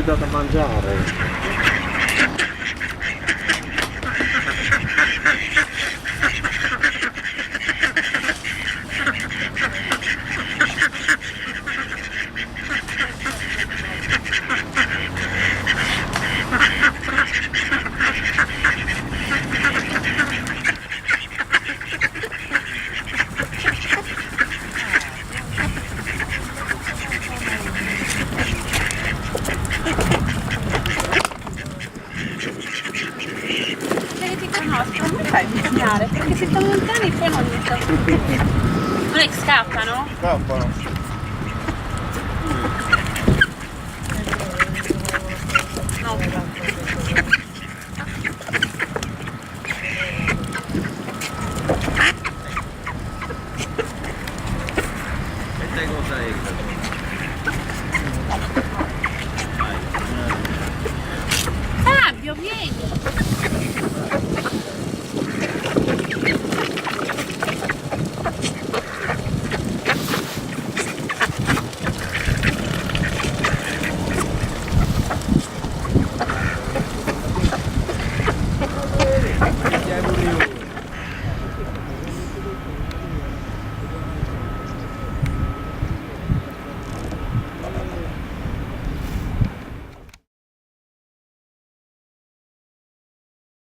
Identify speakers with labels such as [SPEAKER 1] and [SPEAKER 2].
[SPEAKER 1] vi date a mangiare?
[SPEAKER 2] Perché se stanno lontani poi non è che scappano?
[SPEAKER 1] Scappano.
[SPEAKER 2] No.
[SPEAKER 3] E te cosa è?
[SPEAKER 2] Fabio, vieni!